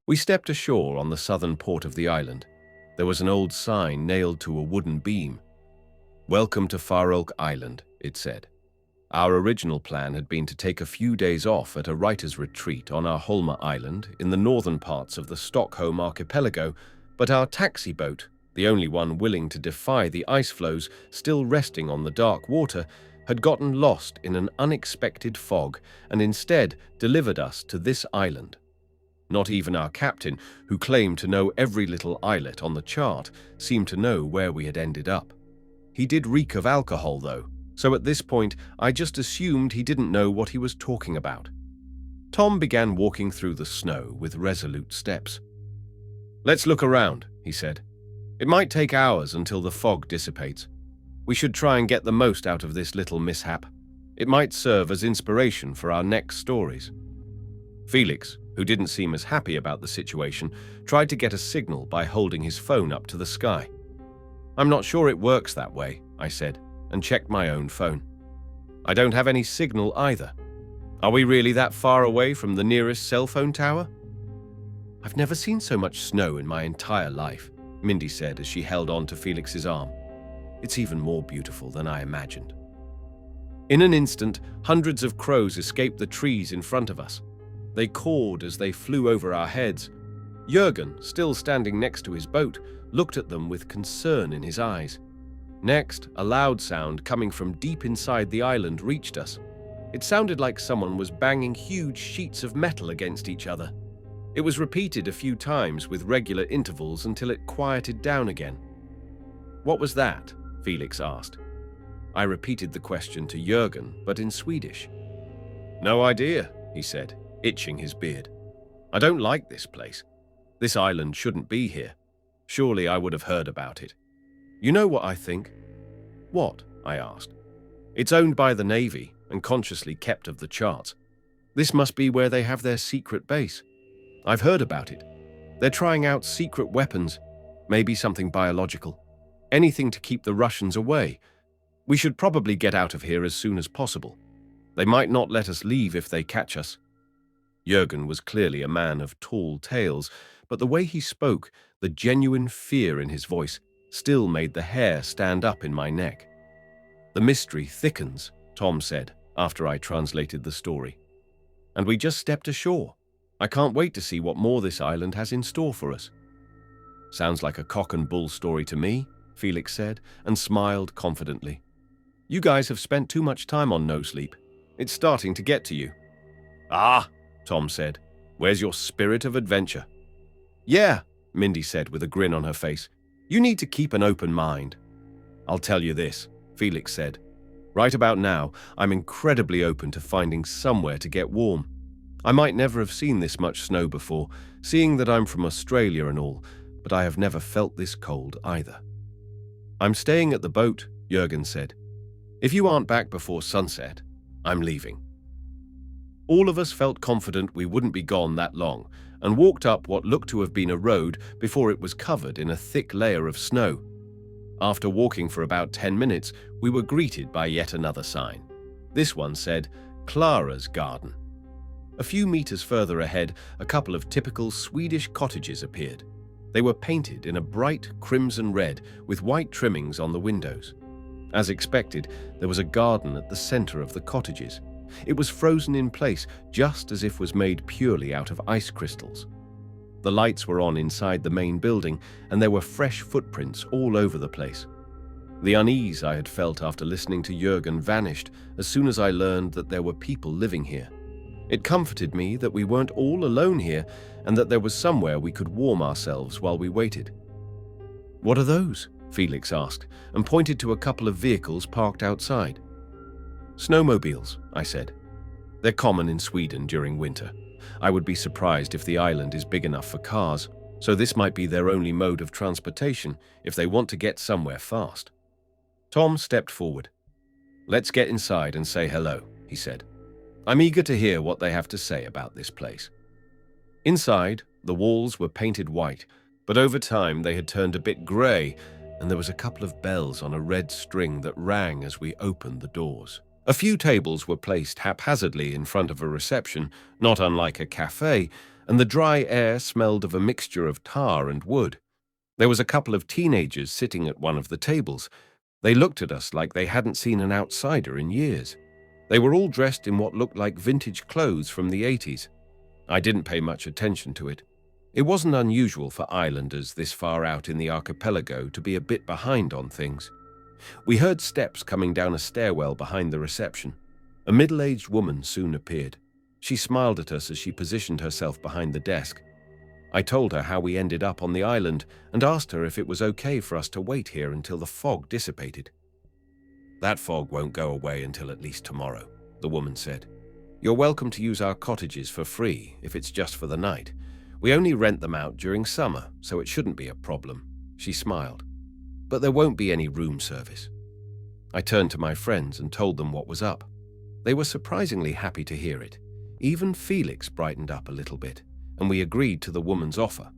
We stepped ashore on the southern port of the island. There was an old sign nailed to a wooden beam. "Welcome to Farölk Island," it said. Our original plan had been to take a few days off at a writer's retreat on Archipelago Island in the northern parts of the Stockholm Archipelago, but our taxi boat, the only one willing to defy the ice floes still resting on the dark water, had gotten lost in an unexpected fog and instead delivered us to this island. Not even our captain, who claimed to know every little islet on the chart, seemed to know where we had ended up. He did reek of alcohol, though, so at this point I just assumed he didn't know what he was talking about. Tom began walking through the snow with resolute steps. "Let's look around," he said. "It might take hours until the fog dissipates. We should try and get the most out of this little mishap. It might serve as inspiration for our next stories." Felix, who didn't seem as happy about the situation, tried to get a signal by holding his phone up to the sky. "I'm not sure it works that way," I said, and checked my own phone. "I don't have any signal either. Are we really that far away from the nearest cell phone tower?" "I've never seen so much snow in my entire life," Mindy said as she held on to Felix's arm. "It's even more beautiful than I imagined." In an instant, hundreds of crows escaped the trees in front of us. They cawed as they flew over our heads. Jürgen, still standing next to his boat, looked at them with concern in his eyes. Next, a loud sound coming from deep inside the island reached us. It sounded like someone was banging huge sheets of metal against each other. It was repeated a few times with regular intervals until it quieted down again. "What was that?" Felix asked. I repeated the question to Jürgen, but in Swedish. "No idea," he said, itching his beard. "I don't like this place. This island shouldn't be here. Surely I would have heard about it." "You know what I think?" "What?" I asked. "It's owned by the Navy and consciously kept off the charts. This must be where they have their secret base. I've heard about it. They're trying out secret weapons, maybe something biological. Anything to keep the Russians away. We should probably get out of here as soon as possible. They might not let us leave if they catch us." Jürgen was clearly a man of tall tales, but the way he spoke, the genuine fear in his voice, still made the hair stand up in my neck. "The mystery thickens," Tom said, after I translated the story. "And we just stepped ashore. I can't wait to see what more this island has in store for us." "Sounds like a cock and bull story to me," Felix said, and smiled confidently. "You guys have spent too much time on No Sleep. It's starting to get to you." "Ah," Tom said, "where's your spirit of adventure?" "Yeah," Mindy said with a grin on her face. "You need to keep an open mind." "I'll tell you this," Felix said. "Right about now, I'm incredibly open to finding somewhere to get warm. I might never have seen this much snow before, seeing that I'm from Australia and all, but I have never felt this cold either." "I'm staying at the boat," Jürgen said. "If you aren't back before sunset, I'm leaving." All of us felt confident we wouldn't be gone that long, and walked up what looked to have been a road before it was covered in a thick layer of snow. After walking for about 10 minutes, we were greeted by yet another sign. This one said, "Clara's Garden." A few meters further ahead, a couple of typical Swedish cottages appeared. They were painted in a bright crimson red with white trimmings on the windows. As expected, there was a garden at the center of the cottages. It was frozen in place, just as if was made purely out of ice crystals. The lights were on inside the main building, and there were fresh footprints all over the place. The unease I had felt after listening to Jürgen vanished as soon as I learned that there were people living here. It comforted me that we weren't all alone here, and that there was somewhere we could warm ourselves while we waited. "What are those?" Felix asked, and pointed to a couple of vehicles parked outside. "Snowmobiles," I said. "They're common in Sweden during winter. I would be surprised if the island is big enough for cars, so this might be their only mode of transportation if they want to get somewhere fast." Tom stepped forward. "Let's get inside and say hello," he said. "I'm eager to hear what they have to say about this place." Inside, the walls were painted white, but over time they had turned a bit grey, and there was a couple of bells on a red string that rang as we opened the doors. A few tables were placed haphazardly in front of a reception, not unlike a cafe, and the dry air smelled of a mixture of tar and wood. There was a couple of teenagers sitting at one of the tables. They looked at us like they hadn't seen an outsider in years. They were all dressed in what looked like vintage clothes from the 80s. I didn't pay much attention to it. It wasn't unusual for islanders this far out in the archipelago to be a bit behind on things. We heard steps coming down a stairwell behind the reception. A middle-aged woman soon appeared. She smiled at us as she positioned herself behind the desk. I told her how we ended up on the island and asked her if it was okay for us to wait here until the fog dissipated. "That fog won't go away until at least tomorrow," the woman said. "You're welcome to use our cottages for free if it's just for the night. We only rent them out during summer, so it shouldn't be a problem." She smiled. "But there won't be any room service." I turned to my friends and told them what was up. They were surprisingly happy to hear it. Even Felix brightened up a little bit, and we agreed to the woman's offer.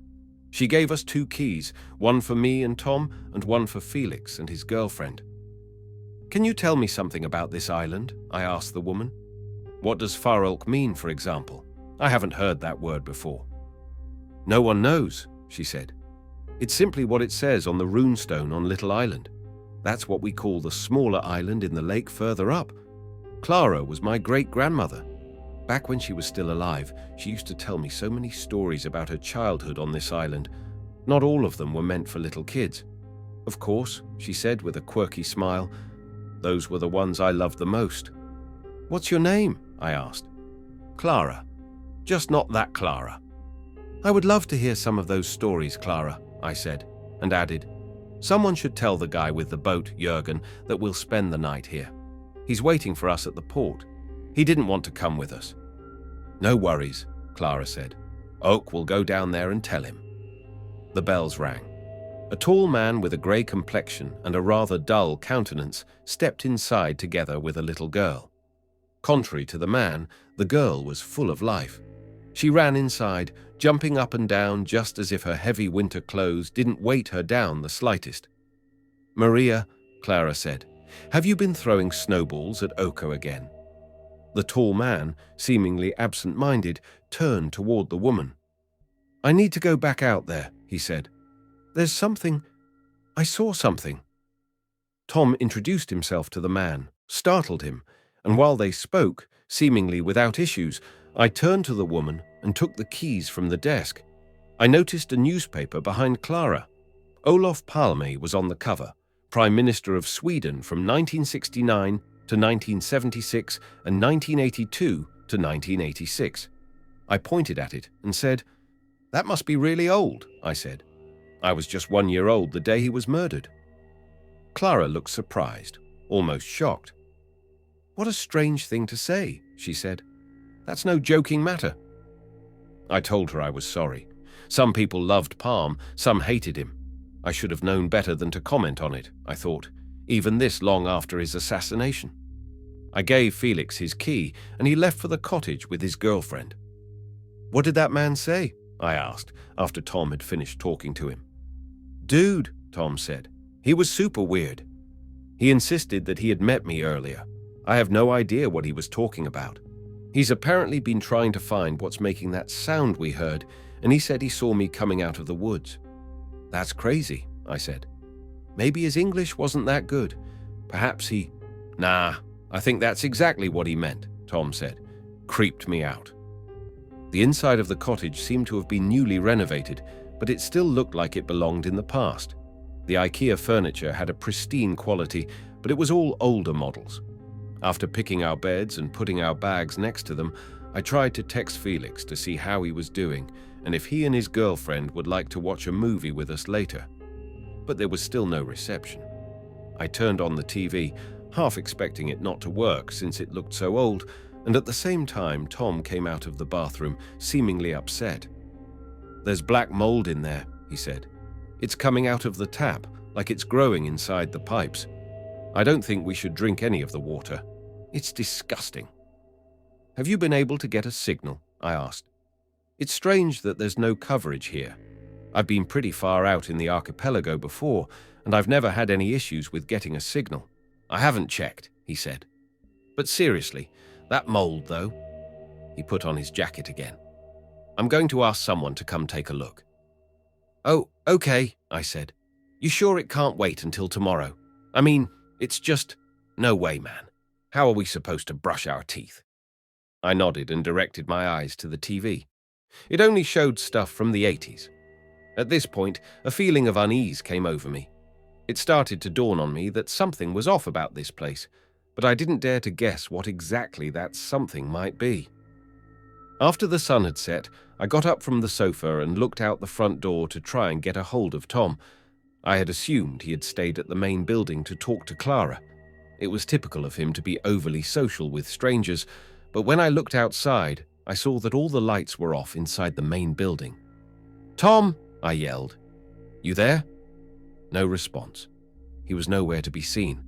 She gave us 2 keys, one for me and Tom, and one for Felix and his girlfriend. "Can you tell me something about this island?" I asked the woman. "What does Farölk mean, for example? I haven't heard that word before." "No one knows," she said. "It's simply what it says on the runestone on Little Island. That's what we call the smaller island in the lake further up. Clara was my great-grandmother. Back when she was still alive, she used to tell me so many stories about her childhood on this island. Not all of them were meant for little kids. Of course," she said with a quirky smile, "those were the ones I loved the most." "What's your name?" I asked. "Clara. Just not that Clara." "I would love to hear some of those stories, Clara," I said, and added, "Someone should tell the guy with the boat, Jürgen, that we'll spend the night here. He's waiting for us at the port. He didn't want to come with us." "No worries," Clara said. "Oak will go down there and tell him." The bells rang. A tall man with a grey complexion and a rather dull countenance stepped inside together with a little girl. Contrary to the man, the girl was full of life. She ran inside, jumping up and down just as if her heavy winter clothes didn't weight her down the slightest. "Maria," Clara said, "have you been throwing snowballs at Oko again?" The tall man, seemingly absent-minded, turned toward the woman. "I need to go back out there," he said. "There's something. I saw something." Tom introduced himself to the man, startled him, and while they spoke, seemingly without issues, I turned to the woman and took the keys from the desk. I noticed a newspaper behind Clara. Olof Palme was on the cover, Prime Minister of Sweden from 1969 to 1976 and 1982 to 1986. I pointed at it and said, "That must be really old," I said. "I was just 1 year old the day he was murdered." Clara looked surprised, almost shocked. "What a strange thing to say," she said. "That's no joking matter." I told her I was sorry. Some people loved Palm, some hated him. I should have known better than to comment on it, I thought, even this long after his assassination. I gave Felix his key, and he left for the cottage with his girlfriend. "What did that man say?" I asked, after Tom had finished talking to him. "Dude," Tom said. "He was super weird. He insisted that he had met me earlier. I have no idea what he was talking about. He's apparently been trying to find what's making that sound we heard, and he said he saw me coming out of the woods." "That's crazy," I said. "Maybe his English wasn't that good. Perhaps he—" "Nah, I think that's exactly what he meant," Tom said. "Creeped me out." The inside of the cottage seemed to have been newly renovated, but it still looked like it belonged in the past. The IKEA furniture had a pristine quality, but it was all older models. After picking our beds and putting our bags next to them, I tried to text Felix to see how he was doing and if he and his girlfriend would like to watch a movie with us later. But there was still no reception. I turned on the TV, half expecting it not to work since it looked so old, and at the same time Tom came out of the bathroom, seemingly upset. "There's black mold in there," he said. "It's coming out of the tap, like it's growing inside the pipes. I don't think we should drink any of the water. It's disgusting." "Have you been able to get a signal?" I asked. "It's strange that there's no coverage here. I've been pretty far out in the archipelago before, and I've never had any issues with getting a signal." "I haven't checked," he said. "But seriously, that mold, though." He put on his jacket again. I'm going to ask someone to come take a look." "Oh, okay," I said. "You sure it can't wait until tomorrow? I mean, it's just... No way, man. How are we supposed to brush our teeth?" I nodded and directed my eyes to the TV. It only showed stuff from the 80s. At this point, a feeling of unease came over me. It started to dawn on me that something was off about this place, but I didn't dare to guess what exactly that something might be. After the sun had set, I got up from the sofa and looked out the front door to try and get a hold of Tom. I had assumed he had stayed at the main building to talk to Clara. It was typical of him to be overly social with strangers, but when I looked outside, I saw that all the lights were off inside the main building. "Tom!" I yelled. "You there?" No response. He was nowhere to be seen.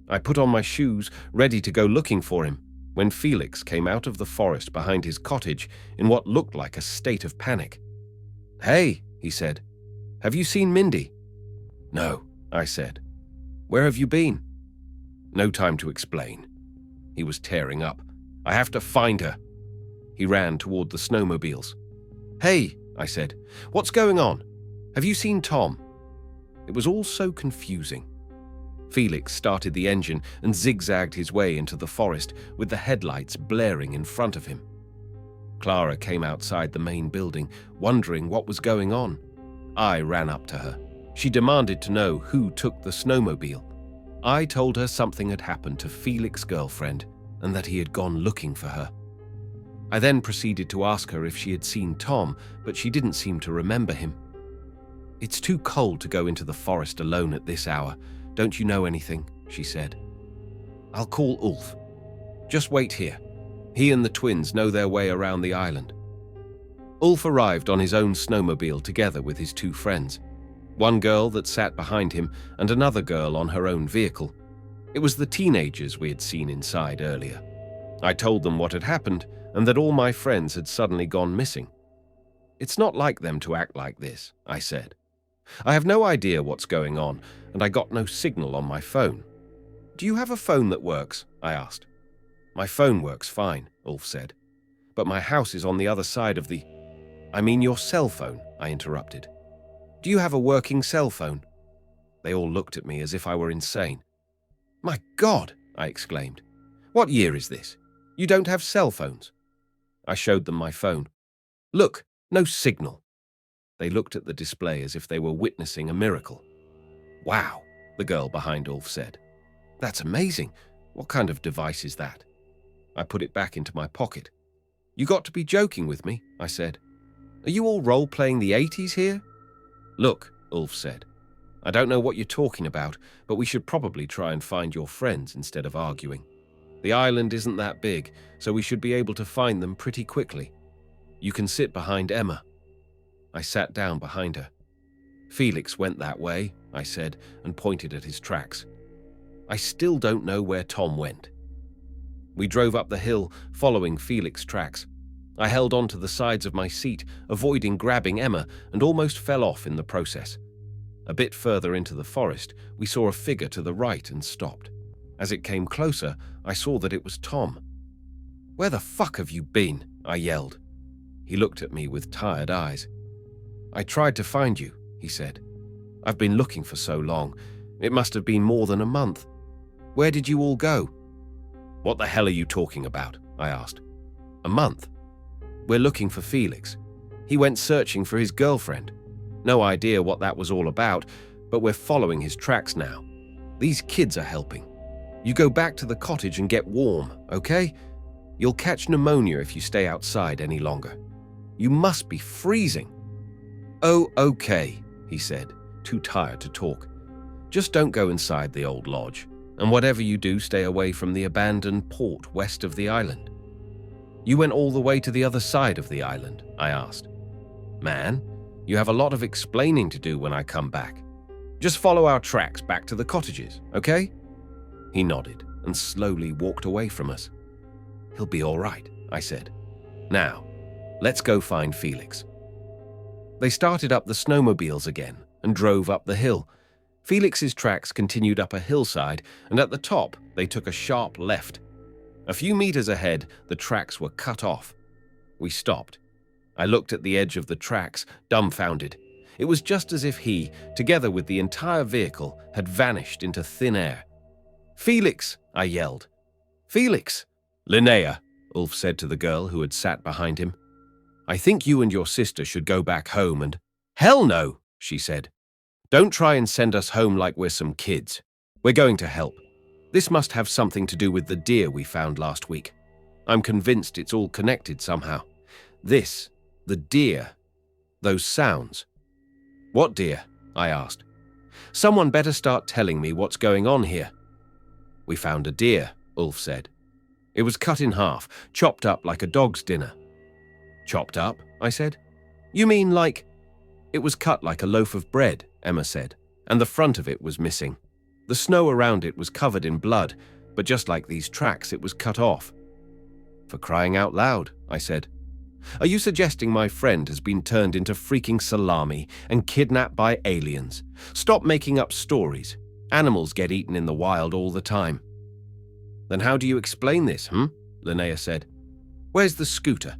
I put on my shoes, ready to go looking for him, when Felix came out of the forest behind his cottage in what looked like a state of panic. "Hey," he said. "Have you seen Mindy?" "No," I said. "Where have you been?" No time to explain. He was tearing up. "I have to find her." He ran toward the snowmobiles. "Hey," I said. "What's going on? Have you seen Tom?" It was all so confusing. Felix started the engine and zigzagged his way into the forest with the headlights blaring in front of him. Clara came outside the main building, wondering what was going on. I ran up to her. She demanded to know who took the snowmobile. I told her something had happened to Felix's girlfriend and that he had gone looking for her. I then proceeded to ask her if she had seen Tom, but she didn't seem to remember him. "It's too cold to go into the forest alone at this hour. Don't you know anything?" she said. "I'll call Ulf. Just wait here. He and the twins know their way around the island." Ulf arrived on his own snowmobile together with his two friends. One girl that sat behind him and another girl on her own vehicle. It was the teenagers we had seen inside earlier. I told them what had happened and that all my friends had suddenly gone missing. "It's not like them to act like this," I said. "I have no idea what's going on, and I got no signal on my phone." "Do you have a phone that works?" I asked. "My phone works fine," Ulf said. "But my house is on the other side of the—" "I mean your cell phone," I interrupted. "Do you have a working cell phone?" They all looked at me as if I were insane. "My God!" I exclaimed. "What year is this? You don't have cell phones?" I showed them my phone. "Look, no signal." They looked at the display as if they were witnessing a miracle. "Wow," the girl behind Ulf said. "That's amazing. What kind of device is that?" I put it back into my pocket. "You got to be joking with me," I said. "Are you all role-playing the 80s here?" "Look," Ulf said. "I don't know what you're talking about, but we should probably try and find your friends instead of arguing. The island isn't that big, so we should be able to find them pretty quickly. You can sit behind Emma." I sat down behind her. "Felix went that way," I said, and pointed at his tracks. "I still don't know where Tom went." We drove up the hill, following Felix's tracks. I held on to the sides of my seat, avoiding grabbing Emma, and almost fell off in the process. A bit further into the forest, we saw a figure to the right and stopped. As it came closer, I saw that it was Tom. "Where the fuck have you been?" I yelled. He looked at me with tired eyes. "I tried to find you," he said. "I've been looking for so long. It must have been more than a month. Where did you all go?" "What the hell are you talking about?" I asked. "A month? We're looking for Felix. He went searching for his girlfriend. No idea what that was all about, but we're following his tracks now. These kids are helping. You go back to the cottage and get warm, okay? You'll catch pneumonia if you stay outside any longer. You must be freezing." "Oh, okay," he said, too tired to talk. "Just don't go inside the old lodge, and whatever you do, stay away from the abandoned port west of the island." "You went all the way to the other side of the island?" I asked. "Man, you have a lot of explaining to do when I come back. Just follow our tracks back to the cottages, okay?" He nodded and slowly walked away from us. "He'll be all right," I said. "Now, let's go find Felix." They started up the snowmobiles again and drove up the hill. Felix's tracks continued up a hillside, and at the top, they took a sharp left. A few meters ahead, the tracks were cut off. We stopped. I looked at the edge of the tracks, dumbfounded. It was just as if he, together with the entire vehicle, had vanished into thin air. "Felix!" I yelled. "Felix!" "Linnea," Ulf said to the girl who had sat behind him. "I think you and your sister should go back home and—" "Hell no," she said. "Don't try and send us home like we're some kids. We're going to help. This must have something to do with the deer we found last week. I'm convinced it's all connected somehow. This, the deer, those sounds." "What deer?" I asked. "Someone better start telling me what's going on here." "We found a deer," Ulf said. "It was cut in half, chopped up like a dog's dinner." "Chopped up?" I said. "You mean like—" "It was cut like a loaf of bread," Emma said, "and the front of it was missing. The snow around it was covered in blood, but just like these tracks, it was cut off." "For crying out loud," I said. "Are you suggesting my friend has been turned into freaking salami and kidnapped by aliens? Stop making up stories. Animals get eaten in the wild all the time." "Then how do you explain this, Linnea said. "Where's the scooter?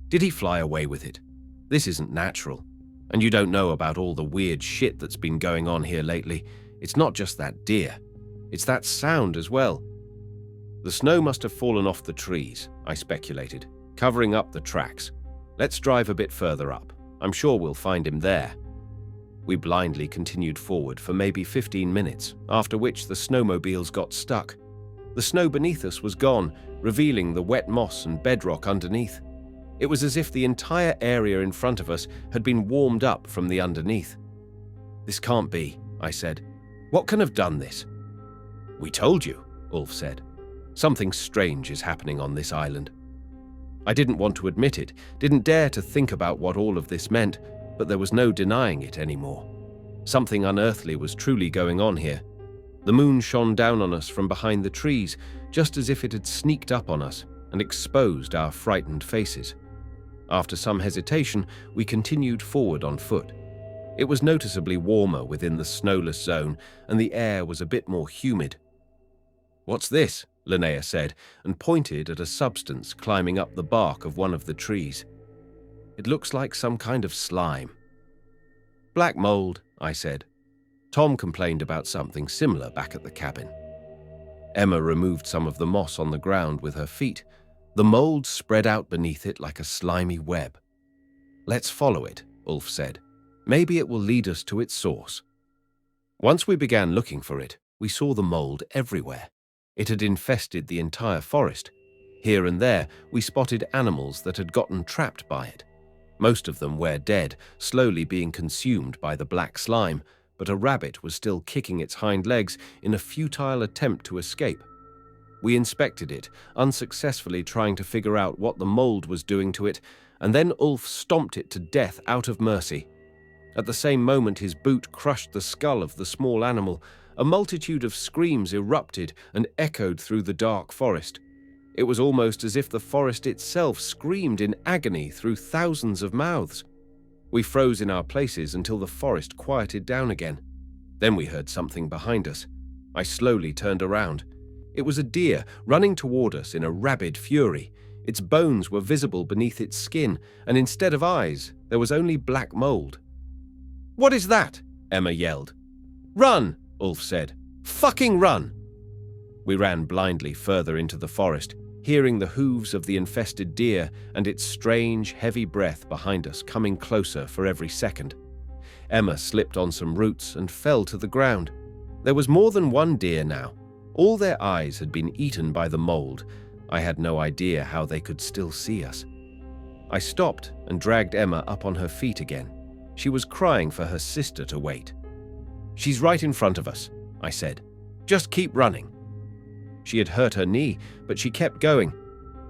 Did he fly away with it? This isn't natural. And you don't know about all the weird shit that's been going on here lately. It's not just that deer. It's that sound as well." "The snow must have fallen off the trees," I speculated, "covering up the tracks. Let's drive a bit further up. I'm sure we'll find him there." We blindly continued forward for maybe 15 minutes, after which the snowmobiles got stuck. The snow beneath us was gone, revealing the wet moss and bedrock underneath. It was as if the entire area in front of us had been warmed up from the underneath. "This can't be," I said. "What can have done this?" "We told you," Ulf said. "Something strange is happening on this island." I didn't want to admit it, didn't dare to think about what all of this meant, but there was no denying it anymore. Something unearthly was truly going on here. The moon shone down on us from behind the trees, just as if it had sneaked up on us and exposed our frightened faces. After some hesitation, we continued forward on foot. It was noticeably warmer within the snowless zone, and the air was a bit more humid. "What's this?" Linnea said, and pointed at a substance climbing up the bark of one of the trees. "It looks like some kind of slime." "Black mold," I said. Tom complained about something similar back at the cabin. Emma removed some of the moss on the ground with her feet. The mold spread out beneath it like a slimy web. "Let's follow it," Ulf said. "Maybe it will lead us to its source." Once we began looking for it, we saw the mold everywhere. It had infested the entire forest. Here and there, we spotted animals that had gotten trapped by it. Most of them were dead, slowly being consumed by the black slime, but a rabbit was still kicking its hind legs in a futile attempt to escape. We inspected it, unsuccessfully trying to figure out what the mold was doing to it, and then Ulf stomped it to death out of mercy. At the same moment his boot crushed the skull of the small animal, a multitude of screams erupted and echoed through the dark forest. It was almost as if the forest itself screamed in agony through thousands of mouths. We froze in our places until the forest quieted down again. Then we heard something behind us. I slowly turned around. It was a deer running toward us in a rabid fury. Its bones were visible beneath its skin, and instead of eyes, there was only black mold. "What is that?" Emma yelled. "Run!" Ulf said. "Fucking run!" We ran blindly further into the forest, hearing the hooves of the infested deer and its strange, heavy breath behind us coming closer for every second. Emma slipped on some roots and fell to the ground. There was more than one deer now. All their eyes had been eaten by the mold. I had no idea how they could still see us. I stopped and dragged Emma up on her feet again. She was crying for her sister to wait. "She's right in front of us," I said. "Just keep running." She had hurt her knee, but she kept going.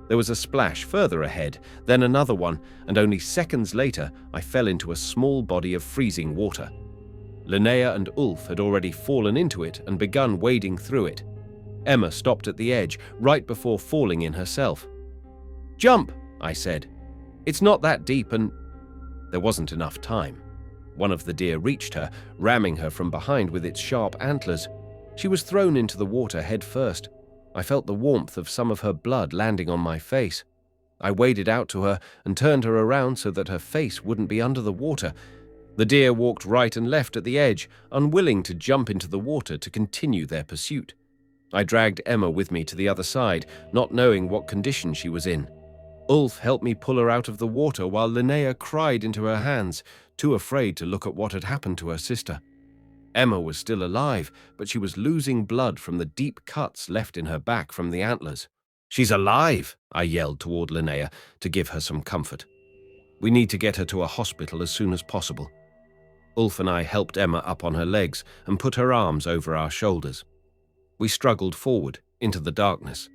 There was a splash further ahead, then another one, and only seconds later I fell into a small body of freezing water. Linnea and Ulf had already fallen into it and begun wading through it. Emma stopped at the edge, right before falling in herself. "Jump," I said. "It's not that deep and—" There wasn't enough time. One of the deer reached her, ramming her from behind with its sharp antlers. She was thrown into the water head first. I felt the warmth of some of her blood landing on my face. I waded out to her and turned her around so that her face wouldn't be under the water. The deer walked right and left at the edge, unwilling to jump into the water to continue their pursuit. I dragged Emma with me to the other side, not knowing what condition she was in. Ulf helped me pull her out of the water while Linnea cried into her hands, too afraid to look at what had happened to her sister. Emma was still alive, but she was losing blood from the deep cuts left in her back from the antlers. "She's alive!" I yelled toward Linnea to give her some comfort. "We need to get her to a hospital as soon as possible." Ulf and I helped Emma up on her legs and put her arms over our shoulders. We struggled forward into the darkness.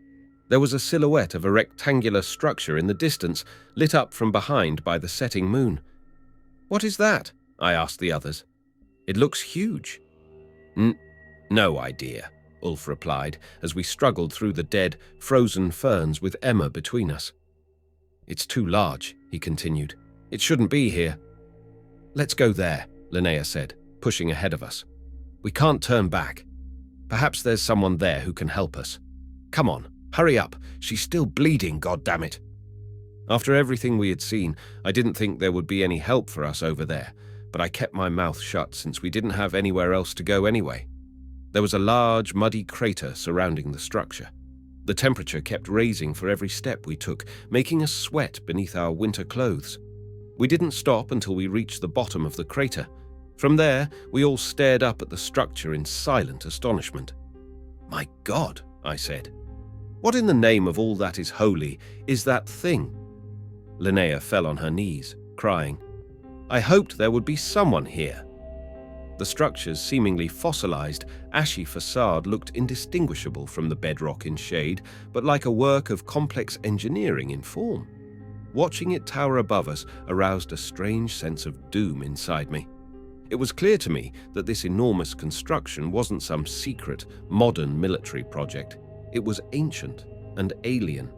There was a silhouette of a rectangular structure in the distance, lit up from behind by the setting moon. "What is that?" I asked the others. "It looks huge." No idea," Ulf replied as we struggled through the dead, frozen ferns with Emma between us. "It's too large," he continued. "It shouldn't be here." "Let's go there," Linnea said, pushing ahead of us. "We can't turn back. Perhaps there's someone there who can help us. Come on, hurry up. She's still bleeding, goddammit." After everything we had seen, I didn't think there would be any help for us over there, but I kept my mouth shut since we didn't have anywhere else to go anyway. There was a large, muddy crater surrounding the structure. The temperature kept raising for every step we took, making us sweat beneath our winter clothes. We didn't stop until we reached the bottom of the crater. From there, we all stared up at the structure in silent astonishment. "My God," I said. "What in the name of all that is holy is that thing?" Linnea fell on her knees, crying. "I hoped there would be someone here." The structure's seemingly fossilized, ashy facade looked indistinguishable from the bedrock in shade, but like a work of complex engineering in form. Watching it tower above us aroused a strange sense of doom inside me. It was clear to me that this enormous construction wasn't some secret, modern military project. It was ancient and alien.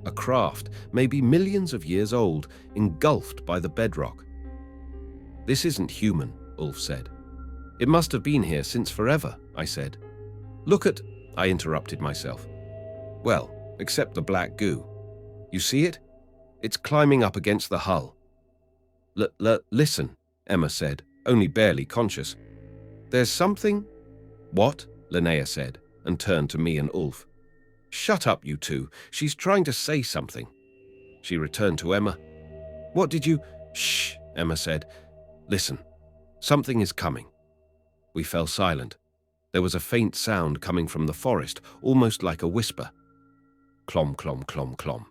A craft, maybe millions of years old, engulfed by the bedrock. "This isn't human," Ulf said. "It must have been here since forever," I said. "Look at—" I interrupted myself. "Well, except the black goo. You see it? It's climbing up against the hull." Listen," Emma said, only barely conscious. "There's something—" "What?" Linnea said, and turned to me and Ulf. "Shut up, you two. She's trying to say something." She returned to Emma. "What did you—" "Shh," Emma said. "Listen, something is coming." We fell silent. There was a faint sound coming from the forest, almost like a whisper. Clom, clom, clom, clom.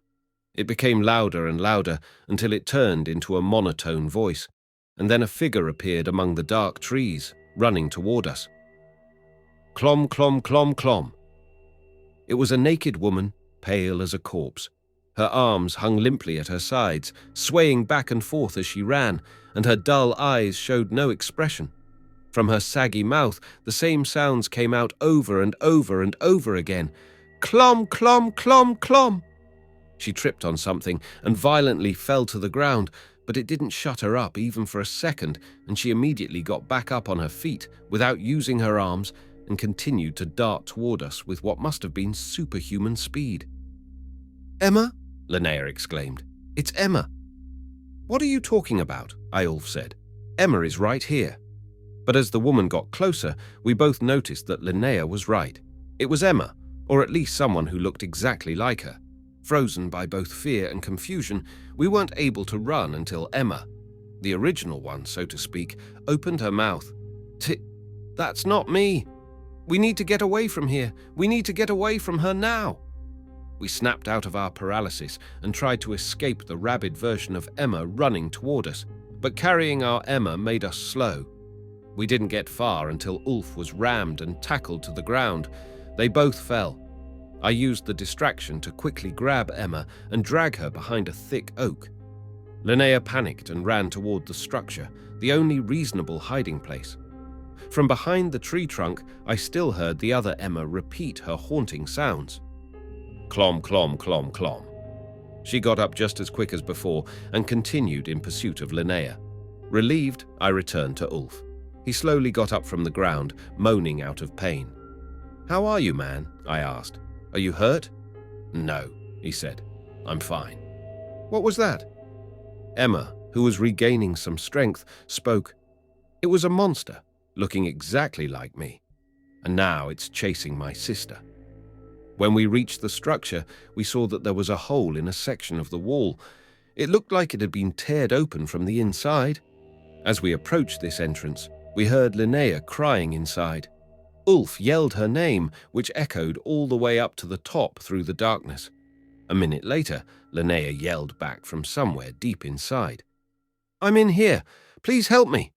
It became louder and louder until it turned into a monotone voice, and then a figure appeared among the dark trees, running toward us. Clom, clom, clom, clom. It was a naked woman, pale as a corpse. Her arms hung limply at her sides, swaying back and forth as she ran, and her dull eyes showed no expression. From her saggy mouth, the same sounds came out over and over and over again. Clom, clom, clom, clom. She tripped on something and violently fell to the ground, but it didn't shut her up even for a second, and she immediately got back up on her feet without using her arms and continued to dart toward us with what must have been superhuman speed. "Emma?" Linnea exclaimed. "It's Emma." "What are you talking about?" Eyolf said. "Emma is right here." But as the woman got closer, we both noticed that Linnea was right. It was Emma, or at least someone who looked exactly like her. Frozen by both fear and confusion, we weren't able to run until Emma, the original one, so to speak, opened her mouth. That's not me. We need to get away from here. We need to get away from her now." We snapped out of our paralysis and tried to escape the rabid version of Emma running toward us, but carrying our Emma made us slow. We didn't get far until Ulf was rammed and tackled to the ground. They both fell. I used the distraction to quickly grab Emma and drag her behind a thick oak. Linnea panicked and ran toward the structure, the only reasonable hiding place. From behind the tree trunk, I still heard the other Emma repeat her haunting sounds. Clom, clom, clom, clom. She got up just as quick as before and continued in pursuit of Linnea. Relieved, I returned to Ulf. He slowly got up from the ground, moaning out of pain. "How are you, man?" I asked. "Are you hurt?" "No," he said. "I'm fine." What was that? Emma, who was regaining some strength, spoke. It was a monster, looking exactly like me, and now it's chasing my sister. When we reached the structure, we saw that there was a hole in a section of the wall. It looked like it had been teared open from the inside. As we approached this entrance, we heard Linnea crying inside. Ulf yelled her name, which echoed all the way up to the top through the darkness. A minute later, Linnea yelled back from somewhere deep inside. I'm in here. Please help me.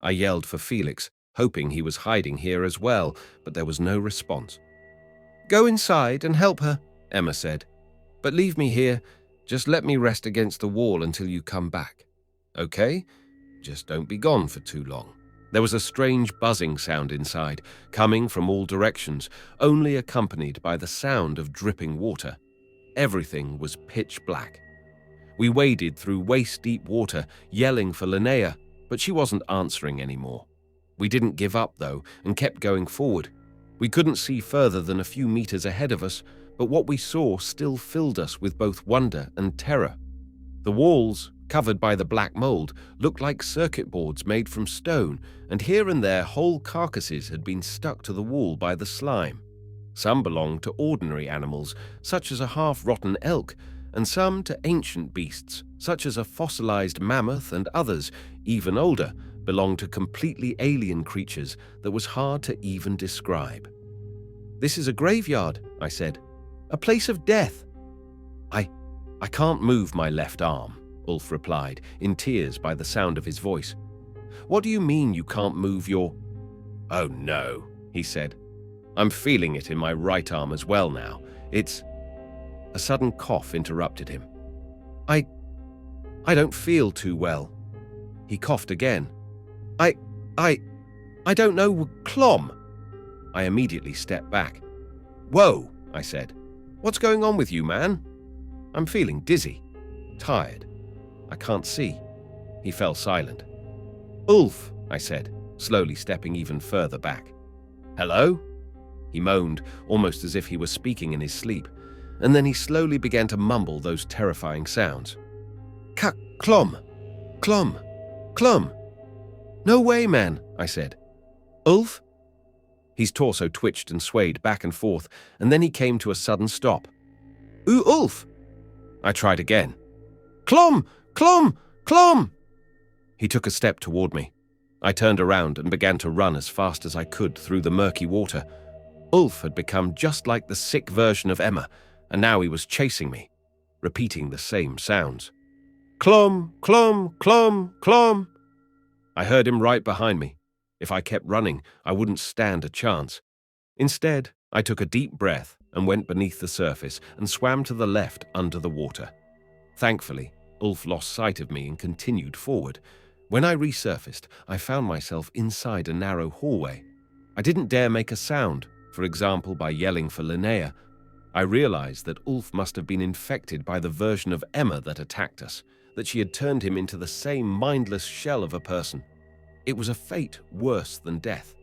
I yelled for Felix, hoping he was hiding here as well, but there was no response. Go inside and help her, Emma said. But leave me here. Just let me rest against the wall until you come back. Okay? Just don't be gone for too long. There was a strange buzzing sound inside, coming from all directions, only accompanied by the sound of dripping water. Everything was pitch black. We waded through waist-deep water, yelling for Linnea, but she wasn't answering anymore. We didn't give up, though, and kept going forward. We couldn't see further than a few meters ahead of us, but what we saw still filled us with both wonder and terror. The walls, covered by the black mold, looked like circuit boards made from stone, and here and there whole carcasses had been stuck to the wall by the slime. Some belonged to ordinary animals, such as a half-rotten elk, and some to ancient beasts, such as a fossilized mammoth, and others, even older, belonged to completely alien creatures that was hard to even describe. This is a graveyard, I said. A place of death. I can't move my left arm, Ulf replied, in tears by the sound of his voice. What do you mean you can't move your... Oh no, he said. I'm feeling it in my right arm as well now. It's... A sudden cough interrupted him. I don't feel too well. He coughed again. I don't know, Clom. I immediately stepped back. Whoa, I said. What's going on with you, man? I'm feeling dizzy, tired. I can't see. He fell silent. Ulf, I said, slowly stepping even further back. Hello? He moaned, almost as if he was speaking in his sleep, and then he slowly began to mumble those terrifying sounds. Clom. No way, man, I said. Ulf? His torso twitched and swayed back and forth, and then he came to a sudden stop. Ooh, Ulf! I tried again. Clom! He took a step toward me. I turned around and began to run as fast as I could through the murky water. Ulf had become just like the sick version of Emma, and now he was chasing me, repeating the same sounds. Clom! I heard him right behind me. If I kept running, I wouldn't stand a chance. Instead, I took a deep breath and went beneath the surface and swam to the left under the water. Thankfully, Ulf lost sight of me and continued forward. When I resurfaced, I found myself inside a narrow hallway. I didn't dare make a sound, for example by yelling for Linnea. I realized that Ulf must have been infected by the version of Emma that attacked us, that she had turned him into the same mindless shell of a person. It was a fate worse than death.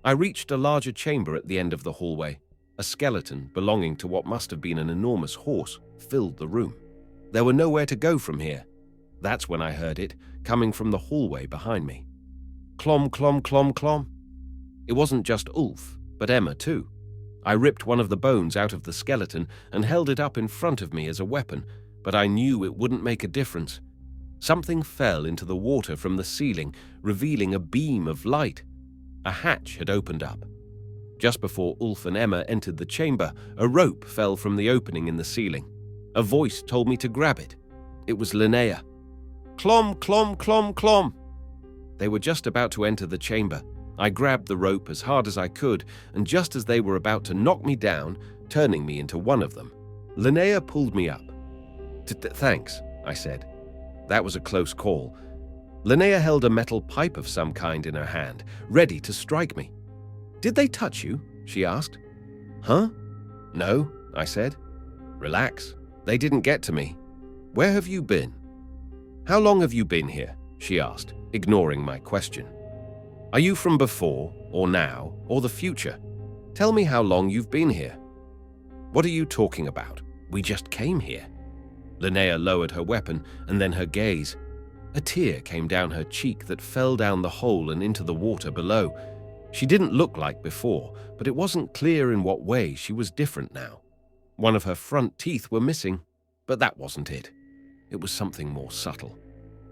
I reached a larger chamber at the end of the hallway. A skeleton belonging to what must have been an enormous horse filled the room. There were nowhere to go from here. That's when I heard it, coming from the hallway behind me. Clom. It wasn't just Ulf, but Emma too. I ripped one of the bones out of the skeleton and held it up in front of me as a weapon, but I knew it wouldn't make a difference. Something fell into the water from the ceiling, revealing a beam of light. A hatch had opened up. Just before Ulf and Emma entered the chamber, a rope fell from the opening in the ceiling. A voice told me to grab it. It was Linnea. Clom. They were just about to enter the chamber. I grabbed the rope as hard as I could, and just as they were about to knock me down, turning me into one of them, Linnea pulled me up. Thanks, I said. That was a close call. Linnea held a metal pipe of some kind in her hand, ready to strike me. Did they touch you? She asked. Huh? No, I said. Relax. They didn't get to me. Where have you been? How long have you been here? She asked, ignoring my question. Are you from before, or now, or the future? Tell me how long you've been here. What are you talking about? We just came here. Linnea lowered her weapon and then her gaze. A tear came down her cheek that fell down the hole and into the water below. She didn't look like before, but it wasn't clear in what way she was different now. One of her front teeth were missing, but that wasn't it. It was something more subtle.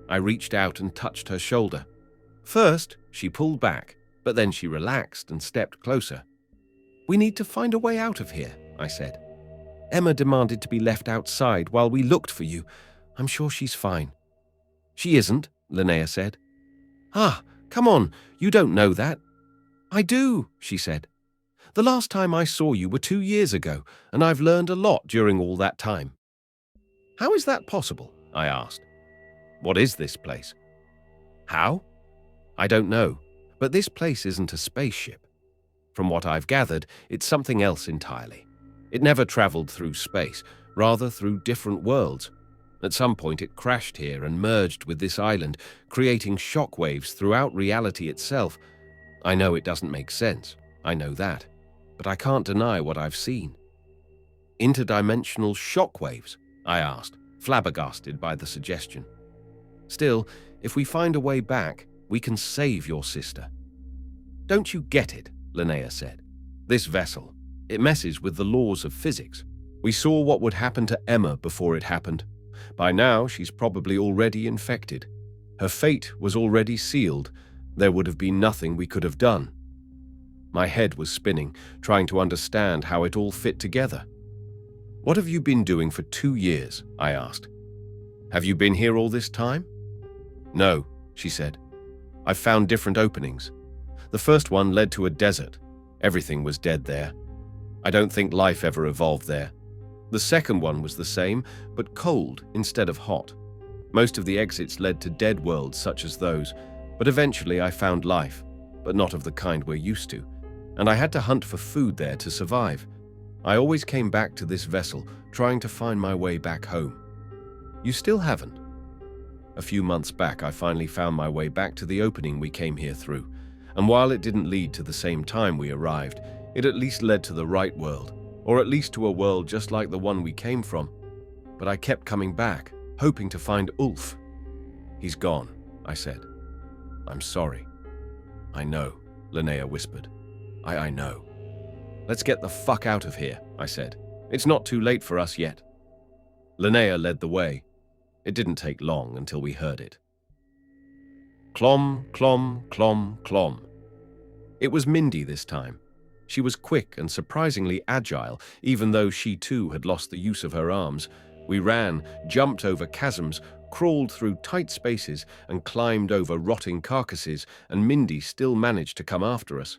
I reached out and touched her shoulder. First, she pulled back, but then she relaxed and stepped closer. "We need to find a way out of here," I said. "Emma demanded to be left outside while we looked for you. I'm sure she's fine." "She isn't," Linnea said. "Ah, come on, you don't know that." "I do," she said. "The last time I saw you were 2 years ago, and I've learned a lot during all that time." "How is that possible?" I asked. "What is this place?" "How? I don't know, but this place isn't a spaceship. From what I've gathered, it's something else entirely. It never traveled through space, rather through different worlds. At some point it crashed here and merged with this island, creating shockwaves throughout reality itself. I know it doesn't make sense, I know that, but I can't deny what I've seen." "Interdimensional shockwaves?" I asked, flabbergasted by the suggestion. "Still, if we find a way back, we can save your sister." "Don't you get it?" Linnea said. "This vessel, it messes with the laws of physics. We saw what would happen to Emma before it happened. By now, she's probably already infected. Her fate was already sealed. There would have been nothing we could have done." My head was spinning, trying to understand how it all fit together. "What have you been doing for 2 years?" I asked. "Have you been here all this time?" "No," she said. "I've found different openings. The first one led to a desert. Everything was dead there. I don't think life ever evolved there. The second one was the same, but cold instead of hot. Most of the exits led to dead worlds such as those, but eventually I found life, but not of the kind we're used to, and I had to hunt for food there to survive. I always came back to this vessel, trying to find my way back home. You still haven't?" "A few months back, I finally found my way back to the opening we came here through, and while it didn't lead to the same time we arrived, it at least led to the right world, or at least to a world just like the one we came from. But I kept coming back, hoping to find Ulf." "He's gone," I said. "I'm sorry." "I know," Linnea whispered. I know." "Let's get the fuck out of here," I said. "It's not too late for us yet." Linnea led the way. It didn't take long until we heard it. Clom, clom, clom, clom. It was Mindy this time. She was quick and surprisingly agile, even though she too had lost the use of her arms. We ran, jumped over chasms, crawled through tight spaces, and climbed over rotting carcasses, and Mindy still managed to come after us.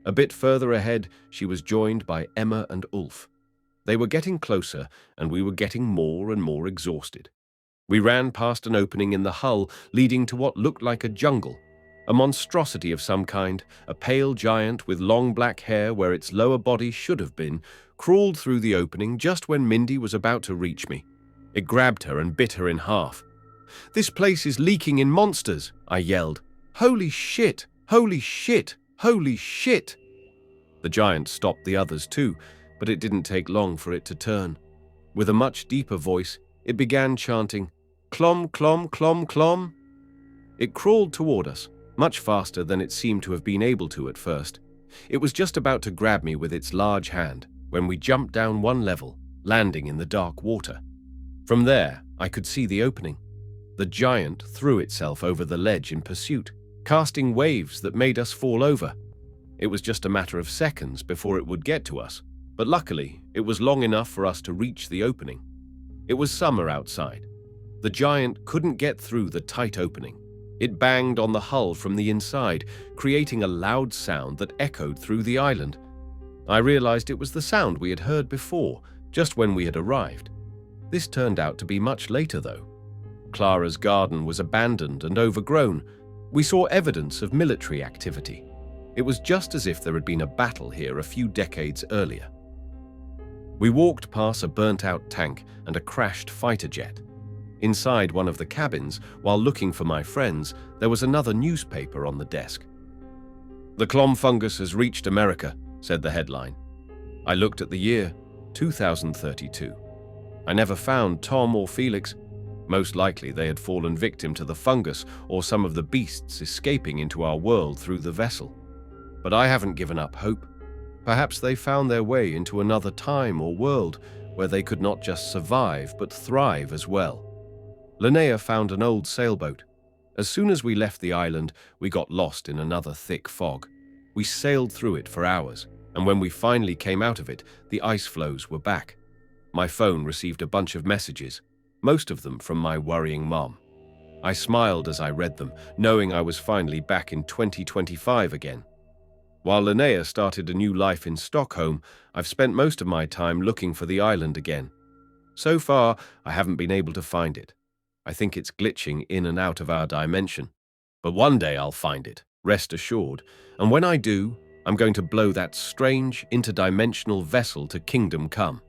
A bit further ahead, she was joined by Emma and Ulf. They were getting closer, and we were getting more and more exhausted. We ran past an opening in the hull, leading to what looked like a jungle. A monstrosity of some kind, a pale giant with long black hair where its lower body should have been, crawled through the opening just when Mindy was about to reach me. It grabbed her and bit her in half. "This place is leaking in monsters," I yelled. "Holy shit! Holy shit! Holy shit!" The giant stopped the others too, but it didn't take long for it to turn. With a much deeper voice, it began chanting, "Clom, clom, clom, clom." It crawled toward us, much faster than it seemed to have been able to at first. It was just about to grab me with its large hand when we jumped down one level, landing in the dark water. From there, I could see the opening. The giant threw itself over the ledge in pursuit, casting waves that made us fall over. It was just a matter of seconds before it would get to us, but luckily, it was long enough for us to reach the opening. It was summer outside. The giant couldn't get through the tight opening. It banged on the hull from the inside, creating a loud sound that echoed through the island. I realized it was the sound we had heard before, just when we had arrived. This turned out to be much later, though. Clara's garden was abandoned and overgrown. We saw evidence of military activity. It was just as if there had been a battle here a few decades earlier. We walked past a burnt-out tank and a crashed fighter jet. Inside one of the cabins, while looking for my friends, there was another newspaper on the desk. "The clom fungus has reached America," said the headline. I looked at the year, 2032. I never found Tom or Felix. Most likely they had fallen victim to the fungus or some of the beasts escaping into our world through the vessel. But I haven't given up hope. Perhaps they found their way into another time or world where they could not just survive but thrive as well. Linnea found an old sailboat. As soon as we left the island, we got lost in another thick fog. We sailed through it for hours, and when we finally came out of it, the ice floes were back. My phone received a bunch of messages, most of them from my worrying mom. I smiled as I read them, knowing I was finally back in 2025 again. While Linnea started a new life in Stockholm, I've spent most of my time looking for the island again. So far, I haven't been able to find it. I think it's glitching in and out of our dimension. But one day I'll find it, rest assured, and when I do, I'm going to blow that strange, interdimensional vessel to kingdom come.